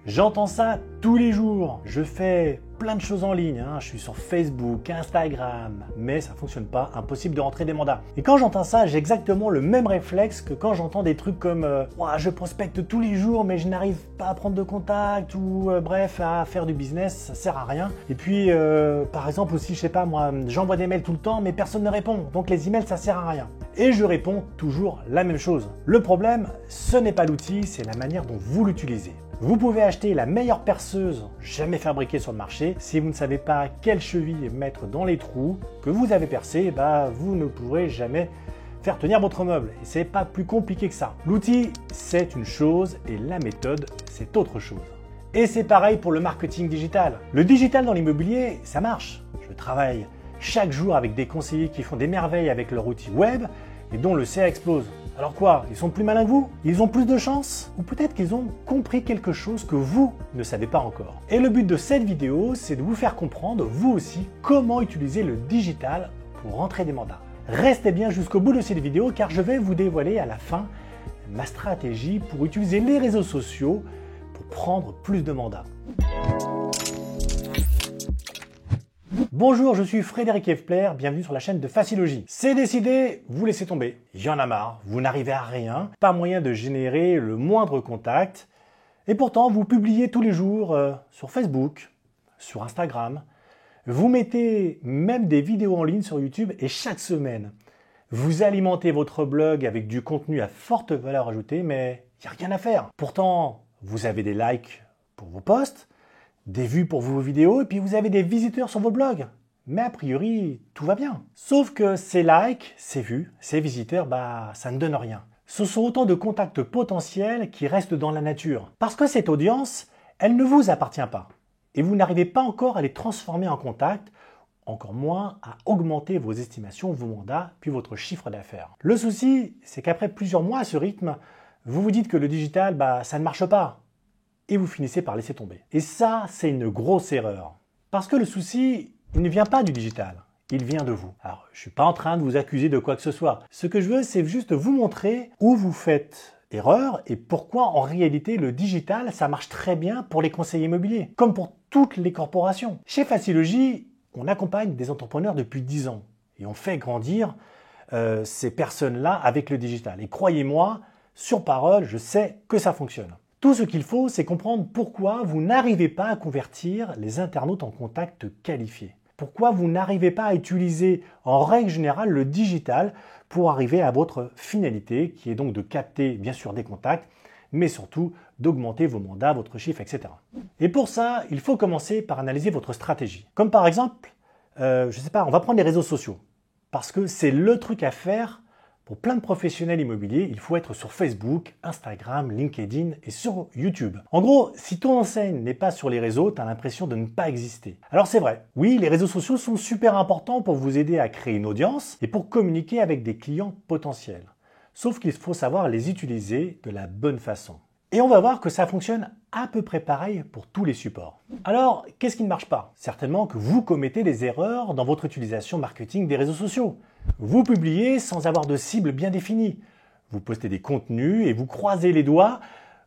J'entends ça tous les jours. Je fais plein de choses en ligne. Je suis sur Facebook, Instagram, mais ça fonctionne pas. Impossible de rentrer des mandats. Et quand j'entends ça, j'ai exactement le même réflexe que quand j'entends des trucs comme je prospecte tous les jours, mais je n'arrive pas à prendre de contact ou bref, à faire du business, ça sert à rien. Et puis, par exemple aussi, je sais pas moi, j'envoie des mails tout le temps, mais personne ne répond. Donc les emails, ça sert à rien. Et je réponds toujours la même chose. Le problème, ce n'est pas l'outil, c'est la manière dont vous l'utilisez. Vous pouvez acheter la meilleure perceuse jamais fabriquée sur le marché. Si vous ne savez pas quelle cheville mettre dans les trous que vous avez percés, vous ne pourrez jamais faire tenir votre meuble. Et c'est pas plus compliqué que ça. L'outil, c'est une chose et la méthode, c'est autre chose. Et c'est pareil pour le marketing digital. Le digital dans l'immobilier, ça marche. Je travaille chaque jour avec des conseillers qui font des merveilles avec leur outil web et dont le CA explose. Alors quoi, ils sont plus malins que vous? Ils ont plus de chance? Ou peut-être qu'ils ont compris quelque chose que vous ne savez pas encore. Et le but de cette vidéo, c'est de vous faire comprendre, vous aussi, comment utiliser le digital pour rentrer des mandats. Restez bien jusqu'au bout de cette vidéo car je vais vous dévoiler à la fin ma stratégie pour utiliser les réseaux sociaux pour prendre plus de mandats. Bonjour, je suis Frédéric Effler, bienvenue sur la chaîne de Facilogie. C'est décidé, vous laissez tomber, il y en a marre, vous n'arrivez à rien, pas moyen de générer le moindre contact, et pourtant vous publiez tous les jours sur Facebook, sur Instagram, vous mettez même des vidéos en ligne sur YouTube et chaque semaine, vous alimentez votre blog avec du contenu à forte valeur ajoutée, mais il n'y a rien à faire. Pourtant, vous avez des likes pour vos posts, des vues pour vos vidéos et puis vous avez des visiteurs sur vos blogs. Mais a priori, tout va bien. Sauf que ces likes, ces vues, ces visiteurs, ça ne donne rien. Ce sont autant de contacts potentiels qui restent dans la nature. Parce que cette audience, elle ne vous appartient pas. Et vous n'arrivez pas encore à les transformer en contacts, encore moins à augmenter vos estimations, vos mandats, puis votre chiffre d'affaires. Le souci, c'est qu'après plusieurs mois à ce rythme, vous vous dites que le digital, ça ne marche pas. Et vous finissez par laisser tomber. Et ça, c'est une grosse erreur. Parce que le souci, il ne vient pas du digital, il vient de vous. Alors, je ne suis pas en train de vous accuser de quoi que ce soit. Ce que je veux, c'est juste vous montrer où vous faites erreur et pourquoi en réalité le digital, ça marche très bien pour les conseillers immobiliers, comme pour toutes les corporations. Chez Facilogie, on accompagne des entrepreneurs depuis 10 ans et on fait grandir ces personnes-là avec le digital. Et croyez-moi, sur parole, je sais que ça fonctionne. Tout ce qu'il faut, c'est comprendre pourquoi vous n'arrivez pas à convertir les internautes en contacts qualifiés. Pourquoi vous n'arrivez pas à utiliser en règle générale le digital pour arriver à votre finalité, qui est donc de capter bien sûr des contacts, mais surtout d'augmenter vos mandats, votre chiffre, etc. Et pour ça, il faut commencer par analyser votre stratégie. Comme par exemple, on va prendre les réseaux sociaux, parce que c'est le truc à faire. Pour plein de professionnels immobiliers, il faut être sur Facebook, Instagram, LinkedIn et sur YouTube. En gros, si ton enseigne n'est pas sur les réseaux, tu as l'impression de ne pas exister. Alors c'est vrai, oui, les réseaux sociaux sont super importants pour vous aider à créer une audience et pour communiquer avec des clients potentiels. Sauf qu'il faut savoir les utiliser de la bonne façon. Et on va voir que ça fonctionne à peu près pareil pour tous les supports. Alors, qu'est-ce qui ne marche pas? Certainement que vous commettez des erreurs dans votre utilisation marketing des réseaux sociaux. Vous publiez sans avoir de cible bien définie. Vous postez des contenus et vous croisez les doigts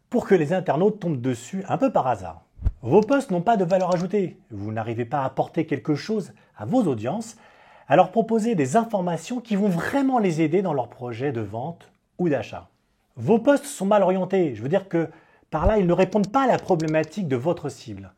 pour que les internautes tombent dessus un peu par hasard. Vos posts n'ont pas de valeur ajoutée. Vous n'arrivez pas à apporter quelque chose à vos audiences, à leur proposer des informations qui vont vraiment les aider dans leur projet de vente ou d'achat. Vos posts sont mal orientés. Je veux dire que par là, ils ne répondent pas à la problématique de votre cible.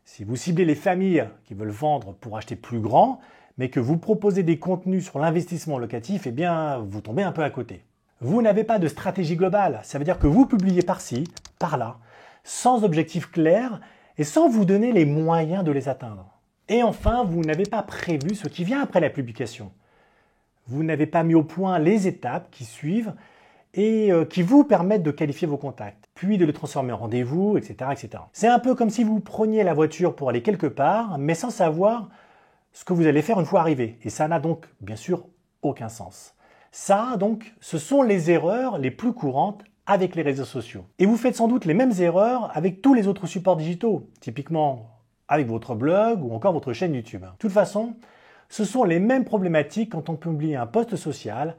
Si vous ciblez les familles qui veulent vendre pour acheter plus grand, mais que vous proposez des contenus sur l'investissement locatif, vous tombez un peu à côté. Vous n'avez pas de stratégie globale. Ça veut dire que vous publiez par-ci, par-là, sans objectif clair et sans vous donner les moyens de les atteindre. Et enfin, vous n'avez pas prévu ce qui vient après la publication. Vous n'avez pas mis au point les étapes qui suivent et qui vous permettent de qualifier vos contacts, puis de les transformer en rendez-vous, etc., etc. C'est un peu comme si vous preniez la voiture pour aller quelque part, mais sans savoir ce que vous allez faire une fois arrivé. Et ça n'a donc, bien sûr, aucun sens. Ça, donc, ce sont les erreurs les plus courantes avec les réseaux sociaux. Et vous faites sans doute les mêmes erreurs avec tous les autres supports digitaux, typiquement avec votre blog ou encore votre chaîne YouTube. De toute façon, ce sont les mêmes problématiques quand on publie un post social,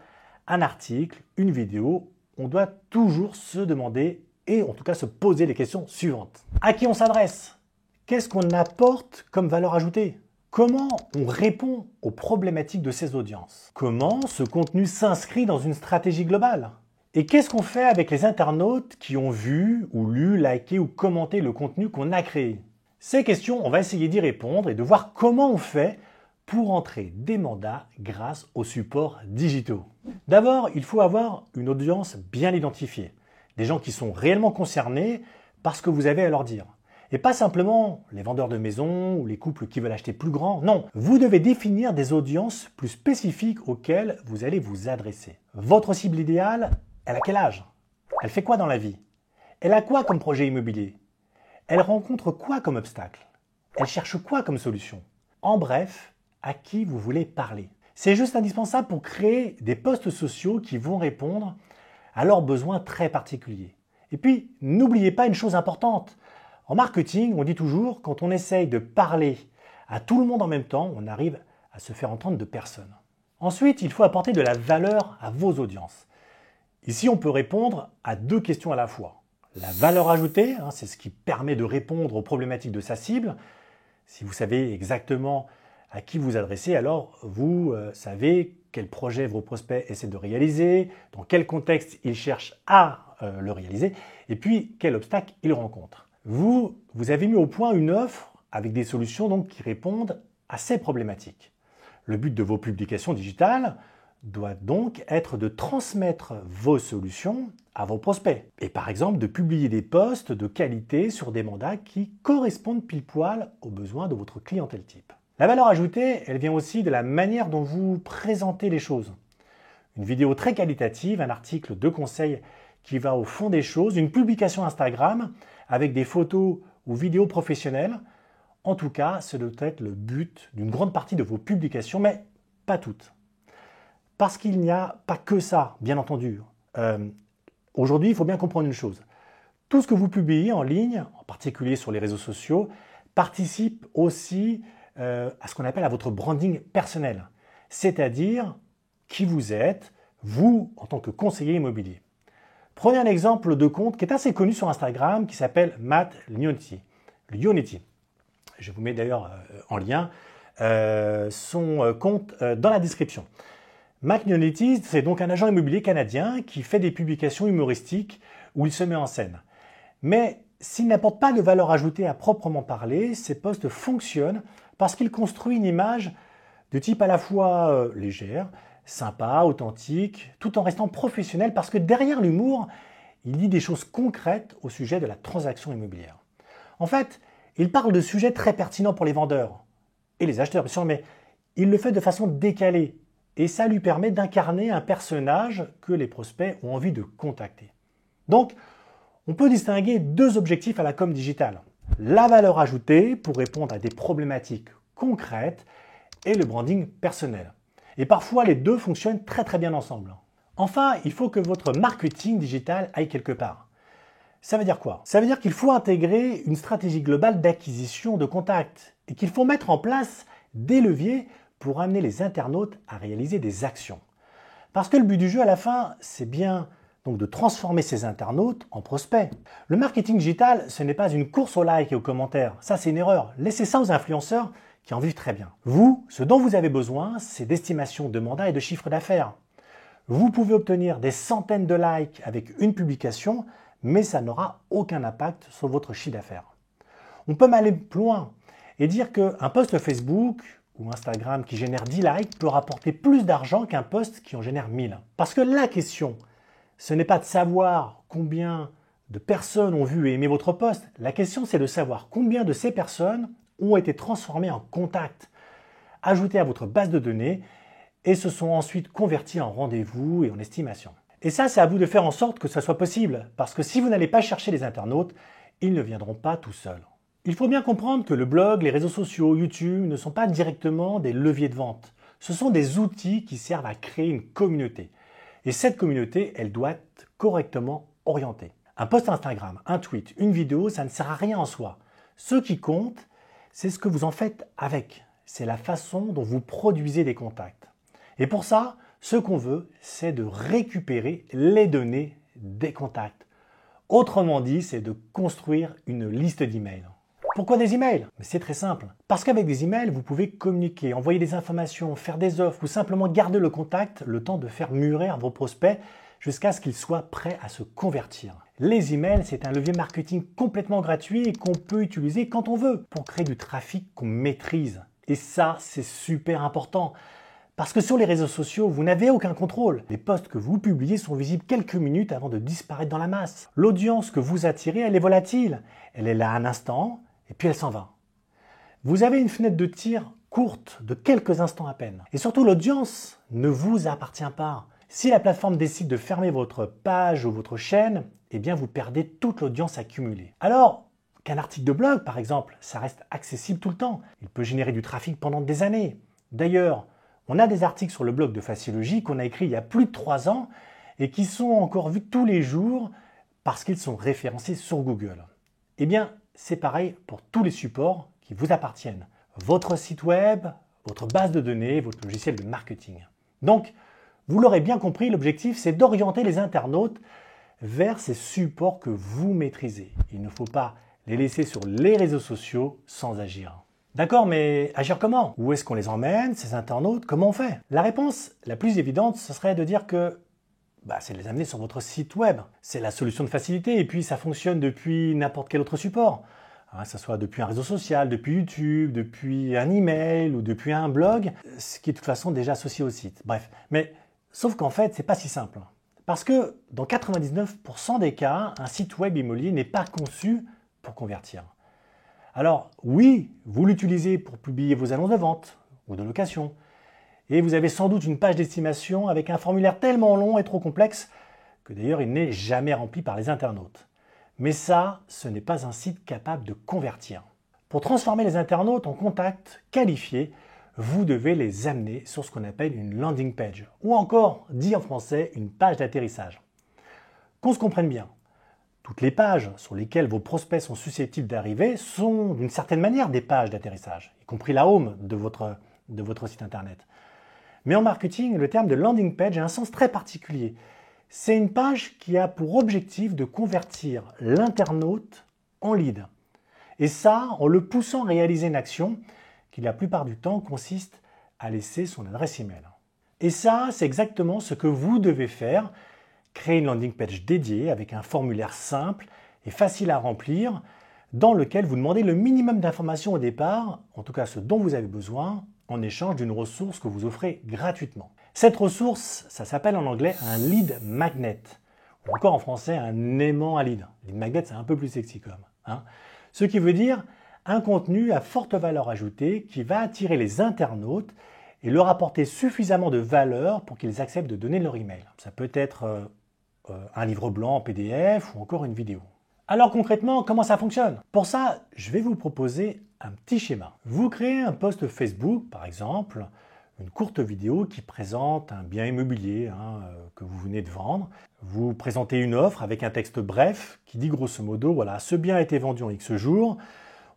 un article, une vidéo. On doit toujours se demander et en tout cas se poser les questions suivantes. À qui on s'adresse? Qu'est-ce qu'on apporte comme valeur ajoutée? Comment on répond aux problématiques de ces audiences? Comment ce contenu s'inscrit dans une stratégie globale? Et qu'est-ce qu'on fait avec les internautes qui ont vu ou lu, liké ou commenté le contenu qu'on a créé? Ces questions, on va essayer d'y répondre et de voir comment on fait pour entrer des mandats grâce aux supports digitaux. D'abord, il faut avoir une audience bien identifiée. Des gens qui sont réellement concernés par ce que vous avez à leur dire. Et pas simplement les vendeurs de maisons ou les couples qui veulent acheter plus grand. Non, vous devez définir des audiences plus spécifiques auxquelles vous allez vous adresser. Votre cible idéale, elle a quel âge? Elle fait quoi dans la vie? Elle a quoi comme projet immobilier? Elle rencontre quoi comme obstacle? Elle cherche quoi comme solution? En bref, à qui vous voulez parler? C'est juste indispensable pour créer des posts sociaux qui vont répondre à leurs besoins très particuliers. Et puis, n'oubliez pas une chose importante. En marketing, on dit toujours, quand on essaye de parler à tout le monde en même temps, on arrive à se faire entendre de personne. Ensuite, il faut apporter de la valeur à vos audiences. Ici, on peut répondre à deux questions à la fois. La valeur ajoutée, c'est ce qui permet de répondre aux problématiques de sa cible. Si vous savez exactement à qui vous adressez, alors vous savez quel projet vos prospects essaient de réaliser, dans quel contexte ils cherchent à le réaliser, et puis quel obstacle ils rencontrent. Vous avez mis au point une offre avec des solutions donc, qui répondent à ces problématiques. Le but de vos publications digitales doit donc être de transmettre vos solutions à vos prospects. Et par exemple, de publier des posts de qualité sur des mandats qui correspondent pile poil aux besoins de votre clientèle type. La valeur ajoutée, elle vient aussi de la manière dont vous présentez les choses. Une vidéo très qualitative, un article de conseil qui va au fond des choses, une publication Instagram avec des photos ou vidéos professionnelles. En tout cas, ce doit être le but d'une grande partie de vos publications, mais pas toutes. Parce qu'il n'y a pas que ça, bien entendu. Aujourd'hui, il faut bien comprendre une chose. Tout ce que vous publiez en ligne, en particulier sur les réseaux sociaux, participe aussi à ce qu'on appelle à votre branding personnel. C'est-à-dire qui vous êtes, vous, en tant que conseiller immobilier. Prenez un exemple de compte qui est assez connu sur Instagram qui s'appelle Matt Leonetti. Je vous mets d'ailleurs en lien son compte dans la description. Matt Leonetti, c'est donc un agent immobilier canadien qui fait des publications humoristiques où il se met en scène. Mais s'il n'apporte pas de valeur ajoutée à proprement parler, ses posts fonctionnent parce qu'il construit une image de type à la fois légère, sympa, authentique, tout en restant professionnel parce que derrière l'humour, il dit des choses concrètes au sujet de la transaction immobilière. En fait, il parle de sujets très pertinents pour les vendeurs et les acheteurs, bien sûr, mais il le fait de façon décalée et ça lui permet d'incarner un personnage que les prospects ont envie de contacter. Donc, on peut distinguer deux objectifs à la com digitale. La valeur ajoutée pour répondre à des problématiques concrètes et le branding personnel. Et parfois, les deux fonctionnent très très bien ensemble. Enfin, il faut que votre marketing digital aille quelque part. Ça veut dire quoi? Ça veut dire qu'il faut intégrer une stratégie globale d'acquisition de contacts et qu'il faut mettre en place des leviers pour amener les internautes à réaliser des actions. Parce que le but du jeu à la fin, c'est bien donc de transformer ces internautes en prospects. Le marketing digital, ce n'est pas une course aux likes et aux commentaires. Ça, c'est une erreur. Laissez ça aux influenceurs qui en vivent très bien. Vous, ce dont vous avez besoin, c'est d'estimation de mandats et de chiffre d'affaires. Vous pouvez obtenir des centaines de likes avec une publication, mais ça n'aura aucun impact sur votre chiffre d'affaires. On peut aller plus loin et dire qu'un post Facebook ou Instagram qui génère 10 likes peut rapporter plus d'argent qu'un post qui en génère 1000. Parce que la question, ce n'est pas de savoir combien de personnes ont vu et aimé votre post. La question, c'est de savoir combien de ces personnes ont été transformées en contacts, ajoutées à votre base de données et se sont ensuite convertis en rendez-vous et en estimation. Et ça, c'est à vous de faire en sorte que ça soit possible, parce que si vous n'allez pas chercher les internautes, ils ne viendront pas tout seuls. Il faut bien comprendre que le blog, les réseaux sociaux, YouTube ne sont pas directement des leviers de vente. Ce sont des outils qui servent à créer une communauté. Et cette communauté, elle doit être correctement orientée. Un post Instagram, un tweet, une vidéo, ça ne sert à rien en soi. Ce qui compte, c'est ce que vous en faites avec. C'est la façon dont vous produisez des contacts. Et pour ça, ce qu'on veut, c'est de récupérer les données des contacts. Autrement dit, c'est de construire une liste d'emails. Pourquoi des emails? Mais c'est très simple. Parce qu'avec des emails, vous pouvez communiquer, envoyer des informations, faire des offres ou simplement garder le contact le temps de faire mûrir vos prospects jusqu'à ce qu'ils soient prêts à se convertir. Les emails, c'est un levier marketing complètement gratuit et qu'on peut utiliser quand on veut pour créer du trafic qu'on maîtrise. Et ça, c'est super important. Parce que sur les réseaux sociaux, vous n'avez aucun contrôle. Les posts que vous publiez sont visibles quelques minutes avant de disparaître dans la masse. L'audience que vous attirez, elle est volatile. Elle est là un instant et puis elle s'en va. Vous avez une fenêtre de tir courte de quelques instants à peine. Et surtout, l'audience ne vous appartient pas. Si la plateforme décide de fermer votre page ou votre chaîne, eh bien vous perdez toute l'audience accumulée. Alors qu'un article de blog, par exemple, ça reste accessible tout le temps. Il peut générer du trafic pendant des années. D'ailleurs, on a des articles sur le blog de Facilogie qu'on a écrits il y a plus de 3 ans et qui sont encore vus tous les jours parce qu'ils sont référencés sur Google. Eh bien, c'est pareil pour tous les supports qui vous appartiennent. Votre site web, votre base de données, votre logiciel de marketing. Donc, vous l'aurez bien compris, l'objectif, c'est d'orienter les internautes vers ces supports que vous maîtrisez. Il ne faut pas les laisser sur les réseaux sociaux sans agir. D'accord, mais agir comment? Où est-ce qu'on les emmène, ces internautes? Comment on fait? La réponse la plus évidente, ce serait de dire que c'est de les amener sur votre site web. C'est la solution de facilité et puis ça fonctionne depuis n'importe quel autre support. Que ce soit depuis un réseau social, depuis YouTube, depuis un email ou depuis un blog, ce qui est de toute façon déjà associé au site. Bref, mais sauf qu'en fait, c'est pas si simple. Parce que dans 99% des cas, un site web immobilier n'est pas conçu pour convertir. Alors oui, vous l'utilisez pour publier vos annonces de vente ou de location. Et vous avez sans doute une page d'estimation avec un formulaire tellement long et trop complexe que d'ailleurs il n'est jamais rempli par les internautes. Mais ça, ce n'est pas un site capable de convertir. Pour transformer les internautes en contacts qualifiés, vous devez les amener sur ce qu'on appelle une landing page, ou encore, dit en français, une page d'atterrissage. Qu'on se comprenne bien, toutes les pages sur lesquelles vos prospects sont susceptibles d'arriver sont d'une certaine manière des pages d'atterrissage, y compris la home de votre site internet. Mais en marketing, le terme de landing page a un sens très particulier. C'est une page qui a pour objectif de convertir l'internaute en lead. Et ça, en le poussant à réaliser une action qui la plupart du temps consiste à laisser son adresse email. Et ça, c'est exactement ce que vous devez faire, créer une landing page dédiée avec un formulaire simple et facile à remplir dans lequel vous demandez le minimum d'informations au départ, en tout cas ce dont vous avez besoin, en échange d'une ressource que vous offrez gratuitement. Cette ressource, ça s'appelle en anglais un lead magnet, ou encore en français un aimant à lead. Lead magnet, c'est un peu plus sexy comme. Ce qui veut dire un contenu à forte valeur ajoutée qui va attirer les internautes et leur apporter suffisamment de valeur pour qu'ils acceptent de donner leur email. Ça peut être un livre blanc en PDF ou encore une vidéo. Alors concrètement, comment ça fonctionne? Pour ça, je vais vous proposer un petit schéma. Vous créez un post Facebook, par exemple, une courte vidéo qui présente un bien immobilier que vous venez de vendre. Vous présentez une offre avec un texte bref qui dit grosso modo, voilà, ce bien a été vendu en X jours.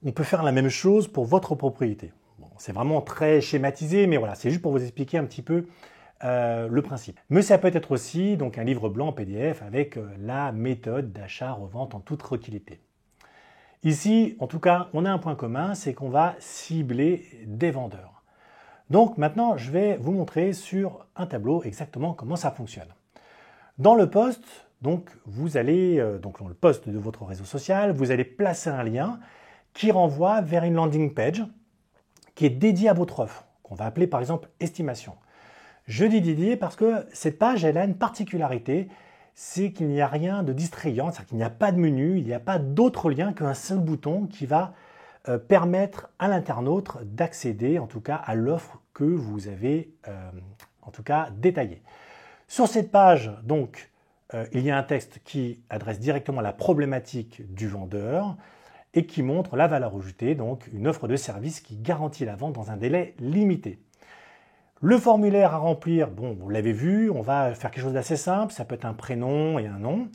On peut faire la même chose pour votre propriété. Bon, c'est vraiment très schématisé, mais voilà, c'est juste pour vous expliquer un petit peu le principe. Mais ça peut être aussi donc, un livre blanc en PDF avec la méthode d'achat-revente en toute tranquillité. Ici, en tout cas, on a un point commun, c'est qu'on va cibler des vendeurs. Donc maintenant, je vais vous montrer sur un tableau exactement comment ça fonctionne. Dans le post, donc, vous allez, dans le post de votre réseau social, vous allez placer un lien qui renvoie vers une landing page qui est dédiée à votre offre, qu'on va appeler par exemple estimation. Je dis dédiée parce que cette page, elle a une particularité, c'est qu'il n'y a rien de distrayant, c'est-à-dire qu'il n'y a pas de menu, il n'y a pas d'autre lien qu'un seul bouton qui va permettre à l'internaute d'accéder en tout cas à l'offre que vous avez en tout cas détaillée. Sur cette page, donc, il y a un texte qui adresse directement la problématique du vendeur et qui montre la valeur ajoutée, donc une offre de service qui garantit la vente dans un délai limité. Le formulaire à remplir, bon, vous l'avez vu, on va faire quelque chose d'assez simple, ça peut être un prénom et un nom,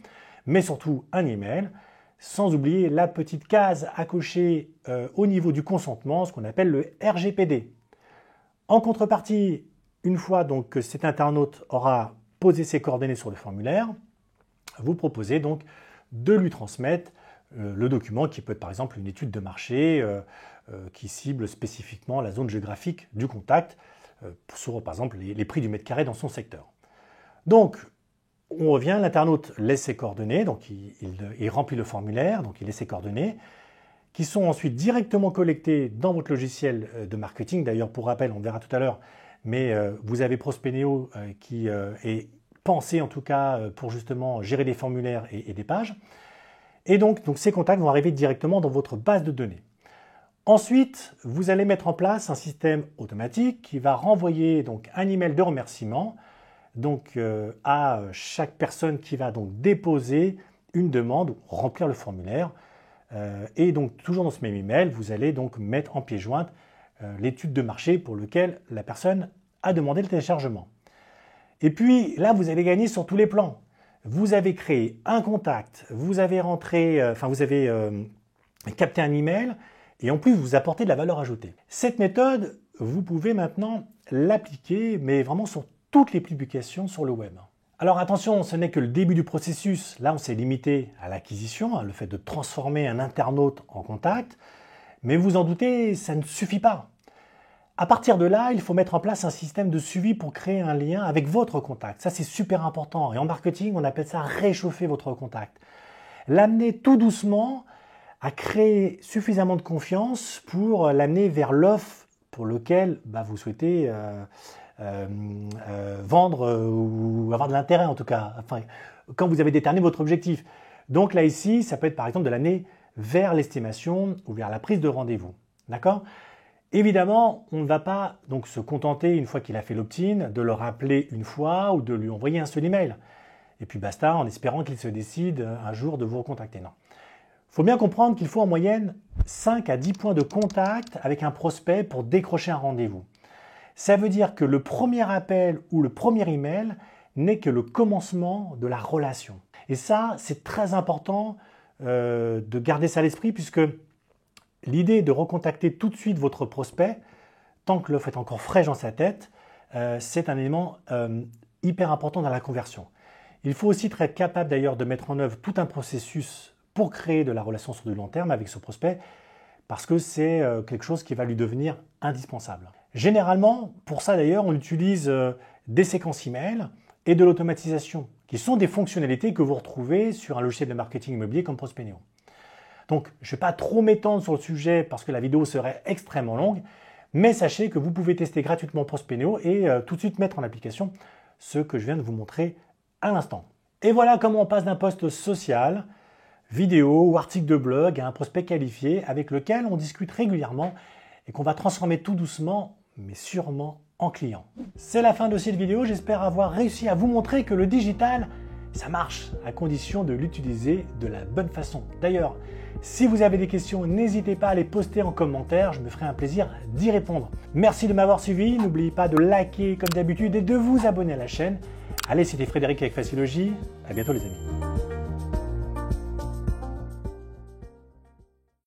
mais surtout un email, sans oublier la petite case à cocher au niveau du consentement, ce qu'on appelle le RGPD. En contrepartie, une fois donc que cet internaute aura posé ses coordonnées sur le formulaire, vous proposez donc de lui transmettre le document qui peut être par exemple une étude de marché qui cible spécifiquement la zone géographique du contact sur par exemple les prix du mètre carré dans son secteur. Donc on revient, l'internaute laisse ses coordonnées, donc il remplit le formulaire, donc il laisse ses coordonnées, qui sont ensuite directement collectées dans votre logiciel de marketing. D'ailleurs, pour rappel, on verra tout à l'heure, mais vous avez Prospeneo qui est pensé en tout cas pour justement gérer des formulaires et des pages. Et donc ces contacts vont arriver directement dans votre base de données. Ensuite, vous allez mettre en place un système automatique qui va renvoyer donc un email de remerciement donc, à chaque personne qui va donc déposer une demande ou remplir le formulaire. Et donc, toujours dans ce même email, vous allez donc mettre en pièce jointe l'étude de marché pour laquelle la personne a demandé le téléchargement. Et puis là, vous allez gagner sur tous les plans. Vous avez créé un contact, vous avez capté un email et en plus, vous apportez de la valeur ajoutée. Cette méthode, vous pouvez maintenant l'appliquer, mais vraiment sur toutes les publications sur le web. Alors attention, ce n'est que le début du processus. Là, on s'est limité à l'acquisition, le fait de transformer un internaute en contact. Mais vous en doutez, ça ne suffit pas. À partir de là, il faut mettre en place un système de suivi pour créer un lien avec votre contact. Ça, c'est super important. Et en marketing, on appelle ça réchauffer votre contact. L'amener tout doucement à créer suffisamment de confiance pour l'amener vers l'offre pour laquelle vous souhaitez vendre ou avoir de l'intérêt en tout cas, enfin, quand vous avez déterminé votre objectif. Donc là ici, ça peut être par exemple de l'amener vers l'estimation ou vers la prise de rendez-vous. D'accord ? Évidemment, on ne va pas donc se contenter, une fois qu'il a fait l'opt-in, de le rappeler une fois ou de lui envoyer un seul email. Et puis basta, en espérant qu'il se décide un jour de vous recontacter. Non. Il faut bien comprendre qu'il faut en moyenne 5 à 10 points de contact avec un prospect pour décrocher un rendez-vous. Ça veut dire que le premier appel ou le premier email n'est que le commencement de la relation. Et ça, c'est très important de garder ça à l'esprit puisque l'idée de recontacter tout de suite votre prospect, tant que l'offre est encore fraîche dans sa tête, c'est un élément hyper important dans la conversion. Il faut aussi être capable d'ailleurs de mettre en œuvre tout un processus pour créer de la relation sur du long terme avec ce prospect parce que c'est quelque chose qui va lui devenir indispensable. Généralement, pour ça d'ailleurs, on utilise des séquences email et de l'automatisation, qui sont des fonctionnalités que vous retrouvez sur un logiciel de marketing immobilier comme Prospeneo. Donc, je ne vais pas trop m'étendre sur le sujet parce que la vidéo serait extrêmement longue, mais sachez que vous pouvez tester gratuitement Prospeneo et tout de suite mettre en application ce que je viens de vous montrer à l'instant. Et voilà comment on passe d'un post social, vidéo ou article de blog à un prospect qualifié avec lequel on discute régulièrement et qu'on va transformer tout doucement mais sûrement en client. C'est la fin de cette vidéo, j'espère avoir réussi à vous montrer que le digital, ça marche, à condition de l'utiliser de la bonne façon. D'ailleurs, si vous avez des questions, n'hésitez pas à les poster en commentaire, je me ferai un plaisir d'y répondre. Merci de m'avoir suivi, n'oubliez pas de liker comme d'habitude et de vous abonner à la chaîne. Allez, c'était Frédéric avec Facilogy, à bientôt les amis.